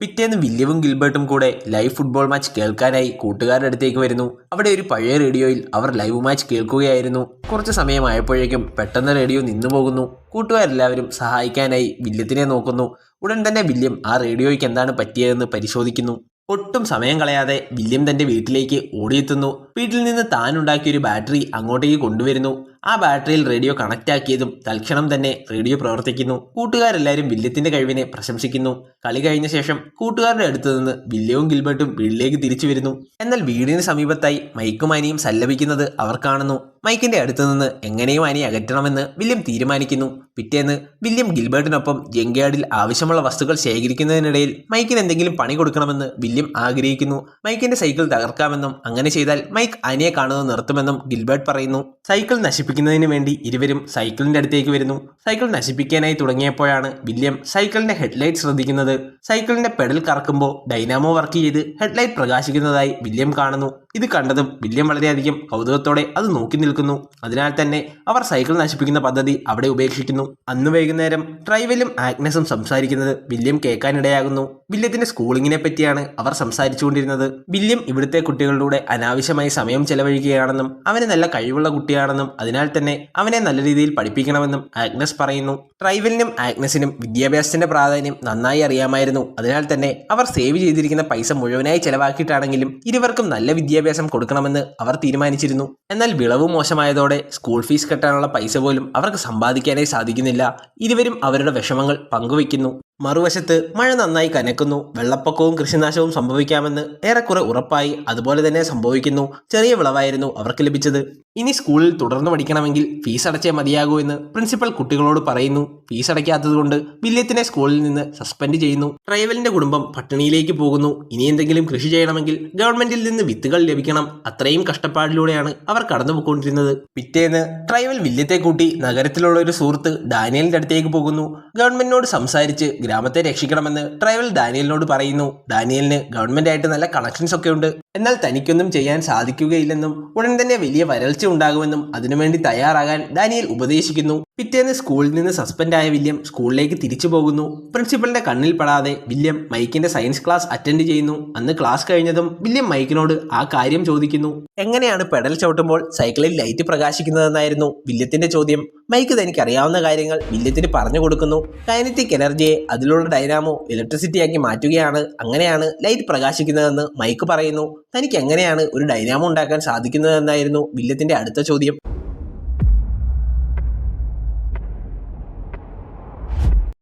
പിറ്റേന്ന് വില്യവും ഗിൽബർട്ടും കൂടെ live football match കേൾക്കാനായി കൂട്ടുകാരുടെ അടുത്തേക്ക് വരുന്നു. അവിടെ ഒരു പഴയ റേഡിയോയിൽ അവർ ലൈവ് മാച്ച് കേൾക്കുകയായിരുന്നു. കുറച്ച് സമയമായപ്പോഴേക്കും പെട്ടെന്ന് റേഡിയോ നിന്നുപോകുന്നു. കൂട്ടുകാരെല്ലാവരും സഹായിക്കാനായി വില്യത്തിനെ നോക്കുന്നു. ഉടൻ തന്നെ വില്യം ആ റേഡിയോയ്ക്ക് എന്താണ് പറ്റിയതെന്ന് പരിശോധിക്കുന്നു. ഒട്ടും സമയം കളയാതെ വില്യം തന്റെ വീട്ടിലേക്ക് ഓടിയെത്തുന്നു. വീട്ടിൽ നിന്ന് താൻ ഉണ്ടാക്കിയൊരു ബാറ്ററി അങ്ങോട്ടേക്ക് കൊണ്ടുവരുന്നു. ആ ബാറ്ററിയിൽ റേഡിയോ കണക്ട് ആക്കിയതും തൽക്ഷണം തന്നെ റേഡിയോ പ്രവർത്തിക്കുന്നു. കൂട്ടുകാരെല്ലാവരും വില്യത്തിന്റെ കഴിവിനെ പ്രശംസിക്കുന്നു. കളി കഴിഞ്ഞ ശേഷം കൂട്ടുകാരുടെ അടുത്ത് നിന്ന് വില്യവും ഗിൽബർട്ടും വീട്ടിലേക്ക് തിരിച്ചു വരുന്നു. എന്നാൽ വീടിന് സമീപത്തായി മൈക്കും ആനിയും സല്ലപിക്കുന്നത് അവർ കാണുന്നു. മൈക്കിന്റെ അടുത്ത് നിന്ന് എങ്ങനെയും ആനിയെ അകറ്റണമെന്ന് വില്യം തീരുമാനിക്കുന്നു. പിറ്റേന്ന് വില്യം ഗിൽബർട്ടിനൊപ്പം ജങ്ക്യാർഡിൽ ആവശ്യമുള്ള വസ്തുക്കൾ ശേഖരിക്കുന്നതിനിടയിൽ മൈക്കിന് എന്തെങ്കിലും പണി കൊടുക്കണമെന്ന് വില്യം ആഗ്രഹിക്കുന്നു. മൈക്കിന്റെ സൈക്കിൾ തകർക്കാമെന്നും അങ്ങനെ ചെയ്താൽ മൈക്ക് ആനിയെ കാണുന്നത് നിർത്തുമെന്നും ഗിൽബർട്ട് പറയുന്നു. സൈക്കിൾ നശിപ്പിക്കുന്നതിന് വേണ്ടി ഇരുവരും സൈക്കിളിന്റെ അടുത്തേക്ക് വരുന്നു. സൈക്കിൾ നശിപ്പിക്കാനായി തുടങ്ങിയപ്പോഴാണ് വില്യം സൈക്കിളിന്റെ ഹെഡ്ലൈറ്റ് ശ്രദ്ധിക്കുന്നത്. സൈക്കിളിന്റെ പെഡൽ കറക്കുമ്പോൾ ഡൈനാമോ വർക്ക് ചെയ്ത് ഹെഡ്ലൈറ്റ് പ്രകാശിക്കുന്നതായി വില്യം കാണുന്നു. ഇത് കണ്ടതും വില്യം വളരെയധികം കൗതുകത്തോടെ അത് നോക്കി നിൽക്കുന്നു. അതിനാൽ തന്നെ അവർ സൈക്കിൾ നശിപ്പിക്കുന്ന പദ്ധതി അവിടെ ഉപേക്ഷിക്കുന്നു. അന്ന് വൈകുന്നേരം ട്രൈവലും ആഗ്നസും സംസാരിക്കുന്നത് വില്യം കേൾക്കാനിടയാകുന്നു. വില്യത്തിന്റെ സ്കൂളിങ്ങിനെ പറ്റിയാണ് അവർ സംസാരിച്ചുകൊണ്ടിരുന്നത്. വില്യം ഇവിടുത്തെ കുട്ടികളിലൂടെ അനാവശ്യമായി സമയം ചെലവഴിക്കുകയാണെന്നും അവന് നല്ല കഴിവുള്ള കുട്ടിയാണെന്നും അതിനാൽ തന്നെ അവനെ നല്ല രീതിയിൽ പഠിപ്പിക്കണമെന്നും ആഗ്നസ് പറയുന്നു. ട്രൈവലിനും ആഗ്നസിനും വിദ്യാഭ്യാസത്തിന്റെ പ്രാധാന്യം നന്നായി അറിയാമായിരുന്നു. അതിനാൽ തന്നെ അവർ സേവ് ചെയ്തിരിക്കുന്ന പൈസ മുഴുവനായി ചെലവാക്കിയിട്ടാണെങ്കിലും ഇരുവർക്കും നല്ല വിദ്യാഭ്യാസം കൊടുക്കണമെന്ന് അവർ തീരുമാനിച്ചിരുന്നു. എന്നാൽ വിളവ് മോശമായതോടെ സ്കൂൾ ഫീസ് കെട്ടാനുള്ള പൈസ പോലും അവർക്ക് സമ്പാദിക്കാനായി സാധിക്കുന്നില്ല. ഇരുവരും അവരുടെ വിഷമങ്ങൾ പങ്കുവയ്ക്കുന്നു. മറുവശത്ത് മഴ നന്നായി കനക്കുന്നു. വെള്ളപ്പൊക്കവും കൃഷിനാശവും സംഭവിക്കാമെന്ന് ഏറെക്കുറെ ഉറപ്പായി. അതുപോലെ തന്നെ സംഭവിക്കുന്നു. ചെറിയ വിളവായിരുന്നു അവർക്ക് ലഭിച്ചത്. ഇനി സ്കൂളിൽ തുടർന്ന് പഠിക്കണമെങ്കിൽ ഫീസ് അടച്ചേ മതിയാകൂ എന്ന് പ്രിൻസിപ്പൽ കുട്ടികളോട് പറയുന്നു. ഫീസ് അടയ്ക്കാത്തതുകൊണ്ട് വില്യത്തിനെ സ്കൂളിൽ നിന്ന് സസ്പെൻഡ് ചെയ്യുന്നു. ട്രൈവലിന്റെ കുടുംബം പട്ടിണിയിലേക്ക് പോകുന്നു. ഇനി എന്തെങ്കിലും കൃഷി ചെയ്യണമെങ്കിൽ ഗവൺമെന്റിൽ നിന്ന് വിത്തുകൾ ലഭിക്കണം. അത്രയും കഷ്ടപ്പാടിലൂടെയാണ് അവർ കടന്നുപോയിക്കൊണ്ടിരുന്നത്. പിറ്റേന്ന് ട്രൈവൽ വില്യത്തെ കൂട്ടി നഗരത്തിലുള്ള ഒരു സുഹൃത്ത് ഡാനിയലിന്റെ അടുത്തേക്ക് പോകുന്നു. ഗവൺമെന്റിനോട് സംസാരിച്ച് ഗ്രാമത്തെ രക്ഷിക്കണമെന്ന് ട്രൈവൽ ഡാനിയലിനോട് പറയുന്നു. ഡാനിയലിന് ഗവൺമെന്റ് ആയിട്ട് നല്ല കണക്ഷൻസ് ഒക്കെ ഉണ്ട്. എന്നാൽ തനിക്കൊന്നും ചെയ്യാൻ സാധിക്കുകയില്ലെന്നും ഉടൻ തന്നെ വലിയ വരൾച്ച ഉണ്ടാകുമെന്നും അതിനുവേണ്ടി തയ്യാറാകാൻ ഡാനിയൽ ഉപദേശിക്കുന്നു. പിറ്റേന്ന് സ്കൂളിൽ നിന്ന് സസ്പെൻഡ് ആയ വില്യം സ്കൂളിലേക്ക് തിരിച്ചു പോകുന്നു. പ്രിൻസിപ്പലിന്റെ കണ്ണിൽ പെടാതെ വില്യം മൈക്കിന്റെ സയൻസ് ക്ലാസ് അറ്റൻഡ് ചെയ്യുന്നു. അന്ന് ക്ലാസ് കഴിഞ്ഞതും വില്യം മൈക്കിനോട് ആ കാര്യം ചോദിക്കുന്നു. എങ്ങനെയാണ് പെഡൽ ചവിട്ടുമ്പോൾ സൈക്കിളിൽ ലൈറ്റ് പ്രകാശിക്കുന്നതെന്നായിരുന്നു വില്യത്തിന്റെ ചോദ്യം. മൈക്ക് തനിക്ക് അറിയാവുന്ന കാര്യങ്ങൾ വില്യത്തിന് പറഞ്ഞു കൊടുക്കുന്നു. കൈനറ്റിക് എനർജിയെ അതിലുള്ള ഡൈനാമോ ഇലക്ട്രിസിറ്റി ആക്കി മാറ്റുകയാണ്. അങ്ങനെയാണ് ലൈറ്റ് പ്രകാശിക്കുന്നതെന്ന് മൈക്ക് പറയുന്നു. തനിക്ക് എങ്ങനെയാണ് ഒരു ഡൈനാമോ ഉണ്ടാക്കാൻ സാധിക്കുന്നതെന്നായിരുന്നു വില്യത്തിന്റെ അടുത്ത ചോദ്യം.